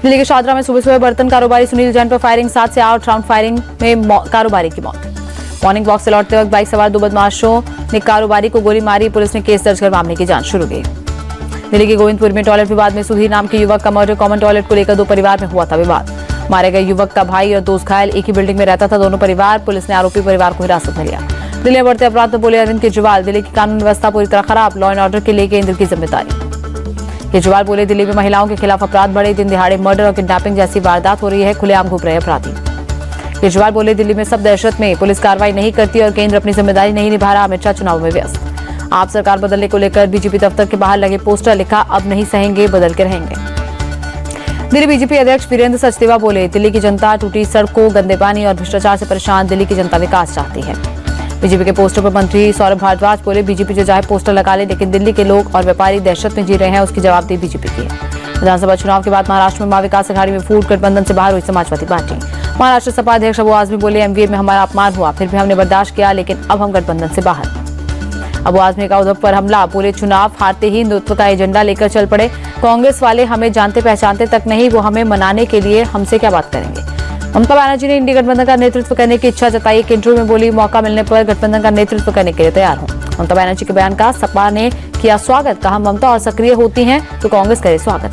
दिल्ली के शादरा में सुबह बर्तन कारोबारी सुनील जैन पर फायरिंग, 7 से 8 राउंड फायरिंग में कारोबारी की मौत। मॉर्निंग वॉक से लौटते वक्त बाइक सवार 2 बदमाशों ने कारोबारी को गोली मारी। पुलिस ने केस दर्ज कर मामले की जांच शुरू की। दिल्ली के गोविंदपुर में टॉयलेट विवाद में सुधीर नाम के युवक का मर्डर। कॉमन टॉयलेट को लेकर 2 परिवार में हुआ था विवाद। मारे गए युवक का भाई और दोस्त घायल, एक ही बिल्डिंग में रहता था दोनों परिवार। पुलिस ने आरोपी परिवार को हिरासत में लिया। दिल्ली में बढ़ते अपराध में बोले अरविंद केजरीवाल, दिल्ली की कानून व्यवस्था पूरी तरह खराब, लॉ एंड ऑर्डर के लिए केंद्र की जिम्मेदारी। केजरीवाल बोले दिल्ली में महिलाओं के खिलाफ अपराध बढ़े, दिन दिहाड़े मर्डर और किडनैपिंग जैसी वारदात हो रही है, खुलेआम घूम रहे अपराधी। केजरीवाल बोले दिल्ली में सब दहशत में, पुलिस कार्रवाई नहीं करती और केंद्र अपनी जिम्मेदारी नहीं निभा रहा। अमित शाह चुनाव में व्यस्त। आप सरकार बदलने को लेकर बीजेपी दफ्तर के बाहर लगे पोस्टर, लिखा अब नहीं सहेंगे, बदल के रहेंगे। दिल्ली बीजेपी अध्यक्ष वीरेंद्र सचदेवा बोले दिल्ली की जनता टूटी सड़कों, गंदे पानी और भ्रष्टाचार से परेशान, दिल्ली की जनता विकास चाहती है। बीजेपी के पोस्टर पर मंत्री सौरभ भारद्वाज बोले बीजेपी जो चाहे पोस्टर लगा ले, लेकिन दिल्ली के लोग और व्यापारी दहशत में जी रहे हैं, उसकी जवाबदेही बीजेपी की है। विधानसभा चुनाव के बाद महाराष्ट्र में महाविकास अघाड़ी में फूट गठबंधन से बाहर हुई समाजवादी पार्टी। महाराष्ट्र सपा अध्यक्ष अबू आजमी बोले एमवीए में हमारा अपमान हुआ, फिर भी हमने बर्दाश्त किया, लेकिन अब हम गठबंधन से बाहर। अबू आजमी का उद्धव पर हमला, बोले चुनाव हारते ही हिंदुत्व का एजेंडा लेकर चल पड़े। कांग्रेस वाले हमें जानते पहचानते तक नहीं, वो हमें मनाने के लिए हमसे क्या बात करेंगे। ममता बनर्जी ने इंडिया गठबंधन का नेतृत्व करने की इच्छा जताई। एक इंटरव्यू में बोली मौका मिलने पर गठबंधन का नेतृत्व करने के लिए तैयार हूं। ममता बनर्जी के बयान का सपा ने किया स्वागत, कहा ममता और सक्रिय होती हैं तो कांग्रेस करे स्वागत।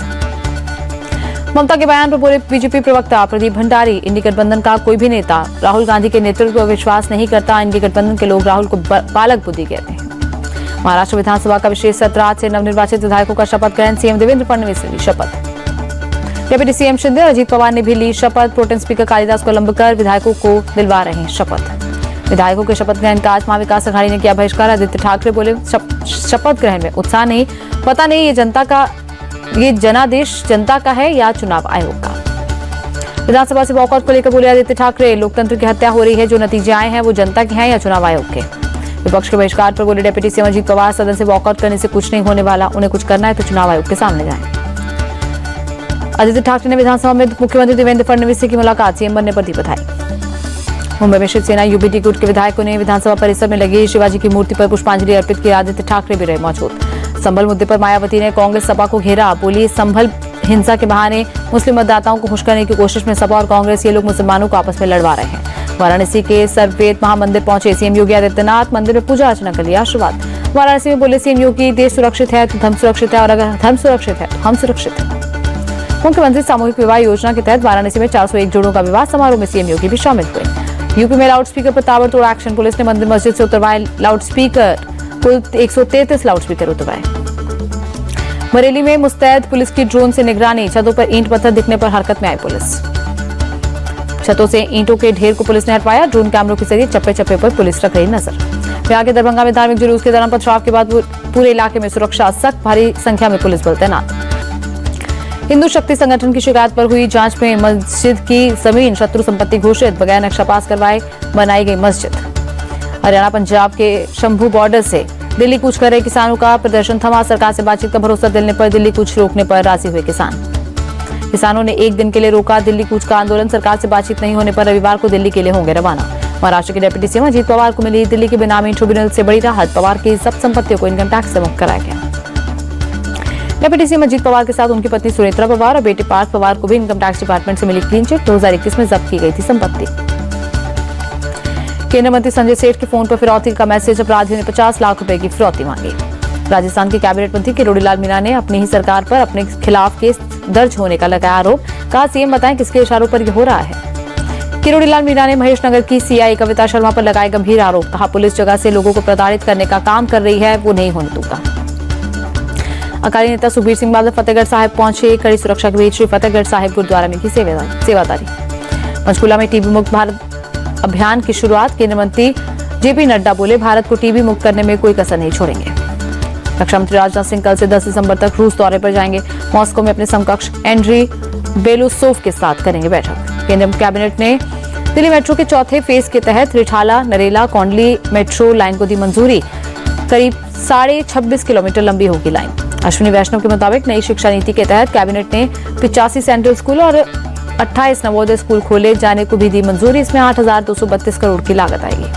ममता के बयान पर बोले बीजेपी प्रवक्ता प्रदीप भंडारी, इंडिया गठबंधन का कोई भी नेता राहुल गांधी के नेतृत्व पर विश्वास नहीं करता। इंडिया गठबंधन के लोग राहुल को बालक बुद्धि कहते हैं। महाराष्ट्र विधानसभा का विशेष सत्र, आज से नवनिर्वाचित विधायकों का शपथ ग्रहण। सीएम देवेंद्र फडणवीस ने ली शपथ। डिप्टी सीएम शिंदे और अजीत पवार ने भी ली शपथ। प्रोटेम स्पीकर कालिदास कोलंबकर विधायकों को दिलवा रहे हैं शपथ। विधायकों के शपथ ग्रहण का आज महाविकास अघाड़ी ने किया बहिष्कार। आदित्य ठाकरे बोले शपथ ग्रहण में उत्साह नहीं, पता नहीं ये जनादेश जनता का है या चुनाव आयोग का। विधानसभा से वॉकआउट को लेकर बोले आदित्य ठाकरे, लोकतंत्र की हत्या हो रही है, जो नतीजे आए हैं वो जनता के हैं या चुनाव आयोग के। विपक्ष के बहिष्कार पर बोले डिप्टी सीएम अजीत पवार, सदन से वॉकआउट करने से कुछ नहीं होने वाला, उन्हें कुछ करना है तो चुनाव आयोग के सामने जाएं। आदित्य ठाकरे ने विधानसभा में मुख्यमंत्री देवेंद्र फडणवीस से की मुलाकात, सीएम बनने पर दी बधाई। मुंबई में शिवसेना यूबीटी गुट के विधायकों ने विधानसभा परिसर में लगी शिवाजी की मूर्ति पर पुष्पांजलि अर्पित की। आदित्य ठाकरे भी रहे मौजूद। संभल मुद्दे पर मायावती ने कांग्रेस सपा को घेरा, बोली संभल हिंसा के बहाने मुस्लिम मतदाताओं को खुश करने की कोशिश में सपा और कांग्रेस ये लोग मुसलमानों को आपस में लड़वा रहे हैं। वाराणसी के सर्ववेद महामंदिर पहुंचे सीएम योगी आदित्यनाथ, मंदिर में पूजा अर्चना कर लिया आशीर्वाद। वाराणसी में बोले सीएम योगी, देश सुरक्षित है तो धर्म सुरक्षित है, और अगर धर्म सुरक्षित है तो हम सुरक्षित हैं। मुख्यमंत्री सामूहिक विवाह योजना के तहत वाराणसी में 401 जोड़ों का विवाह समारोह में सीएम योगी भी शामिल हुए। यूपी में लाउडस्पीकर पर ताबड़तोड़ एक्शन, पुलिस ने मंदिर मस्जिद से उतरवाए लाउडस्पीकर, कुल 133 लाउडस्पीकर उतरवाए। बरेली में मुस्तैद पुलिस की ड्रोन से निगरानी, छतों पर ईंट पत्थर दिखने पर हरकत में आई पुलिस। छतों से ईंटों के ढेर को पुलिस ने हटवाया। ड्रोन कैमरों के जरिए चप्पे चप्पे पर पुलिस रख रही नजर। बिहार के दरभंगा में धार्मिक जुलूस के दौरान पथराव के बाद पूरे इलाके में सुरक्षा सख्त, भारी संख्या में पुलिस बल तैनात। हिंदू शक्ति संगठन की शिकायत पर हुई जांच में मस्जिद की जमीन शत्रु संपत्ति घोषित, बगैर नक्शा पास करवाए बनाई गई मस्जिद। हरियाणा पंजाब के शंभू बॉर्डर से दिल्ली कूच कर रहे किसानों का प्रदर्शन थमा, सरकार से बातचीत का भरोसा दिलने पर दिल्ली कूच रोकने पर राजी हुए किसान। किसानों ने एक दिन के लिए रोका दिल्ली कूच का आंदोलन, सरकार से बातचीत नहीं होने पर रविवार को दिल्ली के लिए होंगे रवाना। महाराष्ट्र के डिप्टी सीएम अजीत पवार को मिली दिल्ली के बेनामी ट्रिब्यूनल से बड़ी राहत, पवार की सब संपत्तियों को इनकम टैक्स से मुक्त कराया गया। डिप्टी सीएम अजीत पवार के साथ उनकी पत्नी सुनेत्रा पवार और बेटे पार्थ पवार को भी इनकम टैक्स डिपार्टमेंट से मिली क्लीन चिट। 2021 में जब्त की गई थी संपत्ति। केंद्रीय मंत्री संजय सेठ के फोन पर फिरौती का मैसेज, अपराधियों ने 50 लाख रुपए की फिरौती मांगी। राजस्थान के कैबिनेट मंत्री किरोड़ीलाल मीणा ने अपनी ही सरकार पर अपने खिलाफ केस दर्ज होने का लगाया आरोप, कहा सीएम बताएं किसके इशारों पर यह हो रहा है। किरोड़ीलाल मीणा ने महेश नगर की सीआई कविता शर्मा पर लगाए गंभीर आरोप, कहा पुलिस जगह से लोगों को प्रताड़ित करने का काम कर रही है, वो नहीं होने दूंगा। अकाली नेता सुखबीर सिंह बादल फतेहगढ़ साहिब पहुंचे, कड़ी सुरक्षा के बीच श्री फतेहगढ़ साहिब गुरुद्वारा में की सेवादारी। पंचकूला में टीबी मुक्त भारत अभियान की शुरुआत, केंद्रीय मंत्री जेपी नड्डा बोले भारत को टीबी मुक्त करने में कोई कसर नहीं छोड़ेंगे। रक्षा मंत्री राजनाथ सिंह कल से 10 दिसंबर तक रूस दौरे पर जाएंगे, मॉस्को में अपने समकक्ष एंड्री बेलोसोव के साथ करेंगे बैठक। केंद्रीय कैबिनेट ने दिल्ली मेट्रो के चौथे फेज के तहत रिठाला नरेला कौंडली मेट्रो लाइन को दी मंजूरी, करीब 26.5 किलोमीटर लंबी होगी लाइन। अश्विनी वैष्णव के मुताबिक नई शिक्षा नीति के तहत कैबिनेट ने 85 सेंट्रल स्कूल और 28 नवोदय स्कूल खोले जाने को भी दी मंजूरी, इसमें 8,232 करोड़ की लागत आएगी।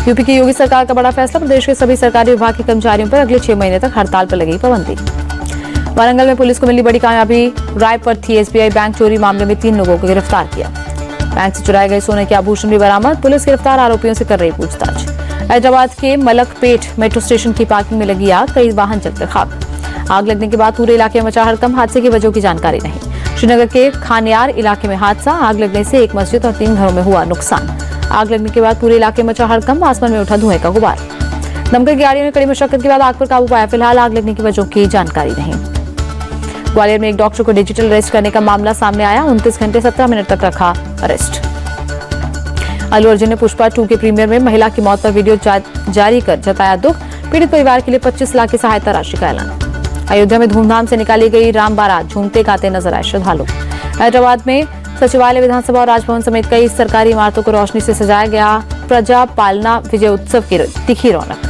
यूपी की योगी सरकार का बड़ा फैसला, प्रदेश के सभी सरकारी विभाग के कर्मचारियों पर अगले 6 महीने तक हड़ताल पर लगी पाबंदी। वारंगल में पुलिस को मिली बड़ी कामयाबी। राय पर थी एसबीआई बैंक चोरी मामले में 3 लोगों को गिरफ्तार किया। बैंक से चुराए गए सोने के आभूषण भी बरामद। पुलिस गिरफ्तार आरोपियों से कर रही पूछताछ। हैदराबाद के मलकपेट मेट्रो स्टेशन की पार्किंग में लगी आग, कई वाहन जलकर खाक। आग लगने के बाद पूरे इलाके में मचा हड़कंप। हादसे की वजह की जानकारी नहीं। श्रीनगर के खानियार इलाके में हादसा। आग लगने से एक मस्जिद और 3 घरों में हुआ नुकसान। आग लगने के बाद पूरे इलाके में मचा हड़कंप। आसमान में उठा धुएं का गुबार। दमकल की गाड़ियों ने कड़ी मशक्कत के बाद आग पर काबू पाया। फिलहाल आग लगने की वजह की जानकारी नहीं। ग्वालियर में एक डॉक्टर को डिजिटल अरेस्ट करने का मामला सामने आया। 29 घंटे 17 मिनट तक रखा अरेस्ट। अल्लू अर्जुन ने पुष्पा 2 के प्रीमियर में महिला की मौत पर वीडियो जारी कर जताया दुख। पीड़ित परिवार के लिए 25 लाख की सहायता राशि का ऐलान। अयोध्या में धूमधाम से निकाली गई राम बारात, झूमते गाते नजर आए श्रद्धालु। हैदराबाद में सचिवालय, विधानसभा और राजभवन समेत कई सरकारी इमारतों को रोशनी से सजाया गया। प्रजा पालना विजय उत्सव की दिखी रौनक।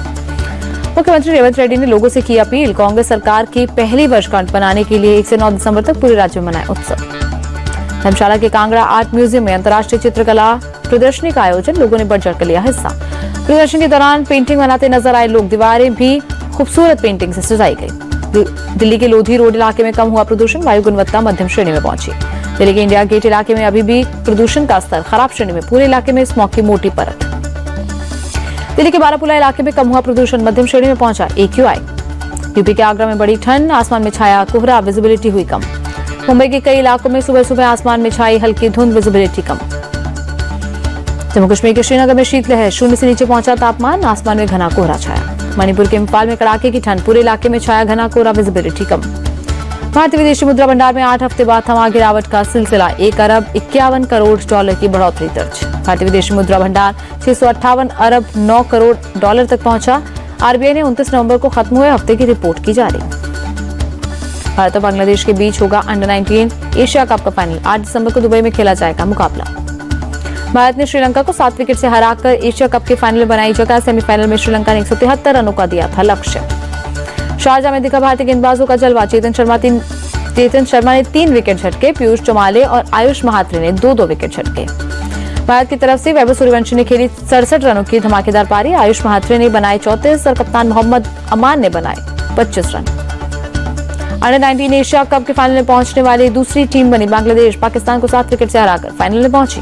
मुख्यमंत्री रेवंत रेड्डी ने लोगों से की अपील। कांग्रेस सरकार की पहली वर्षगांठ बनाने के लिए 1 से 9 दिसंबर तक पूरे राज्य में मनाए उत्सव। धर्मशाला के कांगड़ा आर्ट म्यूजियम में अंतर्राष्ट्रीय चित्रकला प्रदर्शनी का आयोजन, लोगों ने बढ़ चढ़कर लिया हिस्सा। प्रदर्शनी के दौरान पेंटिंग बनाते नजर आए लोग। दीवारें भी खूबसूरत पेंटिंग से सजाई गई। दिल्ली के लोधी रोड इलाके में कम हुआ प्रदूषण, वायु गुणवत्ता मध्यम श्रेणी में पहुंची। दिल्ली के इंडिया गेट इलाके में अभी भी प्रदूषण का स्तर खराब श्रेणी में, पूरे इलाके में स्मॉग की मोटी परत। दिल्ली के बारापुला इलाके में कम हुआ प्रदूषण, मध्यम श्रेणी में पहुंचा AQI। यूपी के आगरा में बड़ी ठंड, आसमान में छाया कोहरा, विजिबिलिटी हुई कम। मुंबई के कई इलाकों में सुबह सुबह आसमान में छाई हल्की धुंध, विजिबिलिटी कम। जम्मू कश्मीर के श्रीनगर में शीतलहर, 0 से नीचे पहुंचा तापमान, आसमान में घना कोहरा छाया। मणिपुर के इम्फाल में कड़ाके की ठंड, पूरे इलाके में छाया घना कोहरा, विजिबिलिटी कम। भारतीय विदेशी मुद्रा भंडार में 8 हफ्ते बाद थमा गिरावट का सिलसिला। 1 अरब 51 करोड़ डॉलर की बढ़ोतरी दर्ज। भारतीय विदेशी मुद्रा भंडार 658 अरब 9 करोड़ डॉलर तक पहुंचा। आरबीआई ने 29 नवंबर को खत्म हुए हफ्ते की रिपोर्ट की जारी। भारत और बांग्लादेश के बीच होगा अंडर-19 एशिया कप का फाइनल। 8 दिसंबर को दुबई में खेला जाएगा मुकाबला। भारत ने श्रीलंका को 7 विकेट से हराकर एशिया कप के फाइनल में बनाई जगह। सेमीफाइनल में श्रीलंका ने 173 रनों का दिया था लक्ष्य। शारजाह में दिखा भारतीय गेंदबाजों का जलवा। चेतन शर्मा ने 3 विकेट झटके। पीयूष चौमाले और आयुष महात्रे ने 2-2 विकेट झटके। भारत की तरफ से वैभव सूर्यवंशी ने खेली 67 रनों की धमाकेदार पारी। आयुष महात्रे ने बनाए 34 और कप्तान मोहम्मद अमान ने बनाए 25 रन। अंडर-19 एशिया कप के फाइनल में पहुंचने वाली दूसरी टीम बनी बांग्लादेश। पाकिस्तान को 7 विकेट से हराकर फाइनल में पहुंची।